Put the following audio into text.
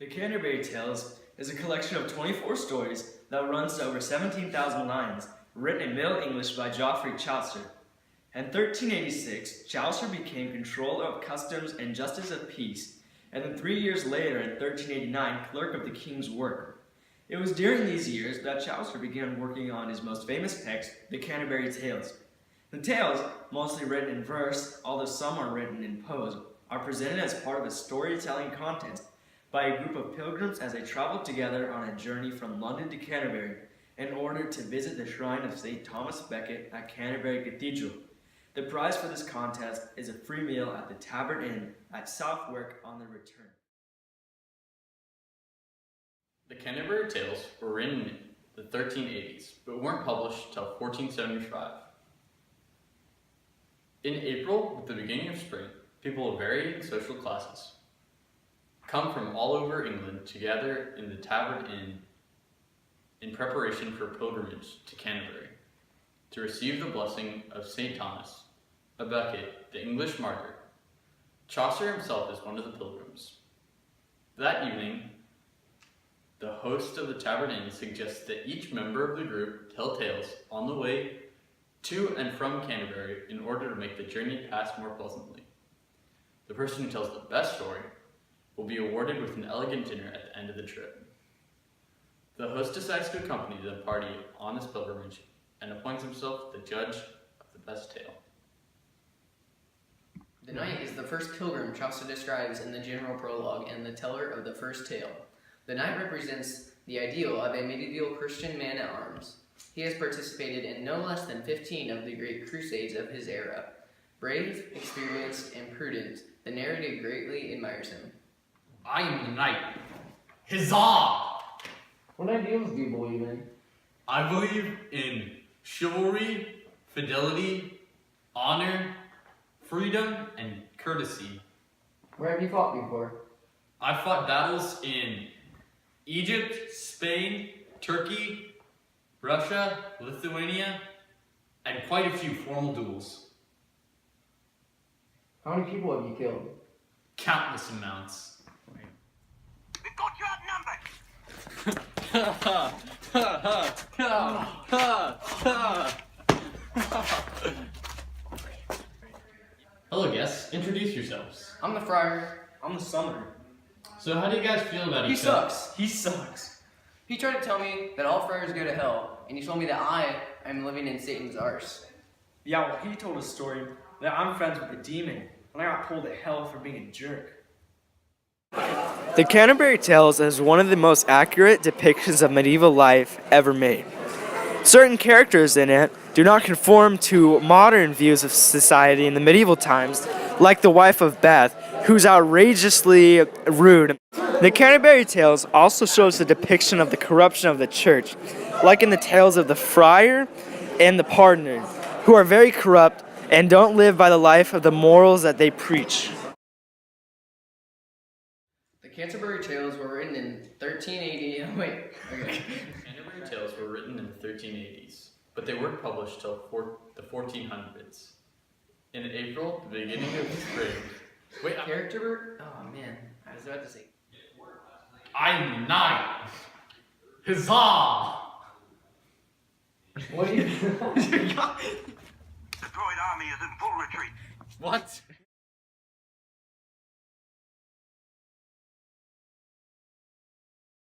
The Canterbury Tales is a collection of 24 stories that runs to over 17,000 lines, written in Middle English by Geoffrey Chaucer. In 1386, Chaucer became controller of customs and justice of peace, and then 3 years later, in 1389, clerk of the king's work. It was during these years that Chaucer began working on his most famous text, the Canterbury Tales. The tales, mostly written in verse, although some are written in prose, are presented as part of a storytelling contest by a group of pilgrims as they traveled together on a journey from London to Canterbury in order to visit the shrine of St. Thomas Becket at Canterbury Cathedral. The prize for this contest is a free meal at the Tavern Inn at Southwark on the return. The Canterbury Tales were written in the 1380s, but weren't published till 1475. In April, with the beginning of spring, people of varying social classes come from all over England to gather in the Tavern Inn in preparation for pilgrimage to Canterbury to receive the blessing of St. Thomas of Becket, the English martyr. Chaucer himself is one of the pilgrims. That evening, the host of the Tavern Inn suggests that each member of the group tell tales on the way to and from Canterbury in order to make the journey pass more pleasantly. The person who tells the best story will be awarded with an elegant dinner at the end of the trip. The host decides to accompany the party on this pilgrimage and appoints himself the judge of the best tale. The knight is the first pilgrim Chaucer describes in the general prologue and the teller of the first tale. The knight represents the ideal of a medieval Christian man-at-arms. He has participated in no less than 15 of the great crusades of his era. Brave, experienced, and prudent, the narrative greatly admires him. I am the knight. Huzzah! What ideals do you believe in? I believe in chivalry, fidelity, honor, freedom, and courtesy. Where have you fought before? I fought battles in Egypt, Spain, Turkey, Russia, Lithuania, and quite a few formal duels. How many people have you killed? Countless amounts. We've got you outnumbered! Hello guests, introduce yourselves. I'm the friar. I'm the summoner. So how do you guys feel about He each other? sucks. He sucks. He tried to tell me that all friars go to hell, and he told me that I am living in Satan's arse. Yeah, well, he told a story that I'm friends with a demon, and I got pulled to hell for being a jerk. The Canterbury Tales is one of the most accurate depictions of medieval life ever made. Certain characters in it do not conform to modern views of society in the medieval times, like the wife of Beth, who's outrageously rude. The Canterbury Tales also shows the depiction of the corruption of the church, like in the tales of the friar and the pardoner, who are very corrupt and don't live by the life of the morals that they preach. The Canterbury Tales were written in 1380. Canterbury Tales were written in the 1380s, but they weren't published till the 1400s. In April, the beginning of spring. Wait, Character? Oh man, I was about to say. I am the knight. Huzzah! What do you? The droid army is in full retreat. What?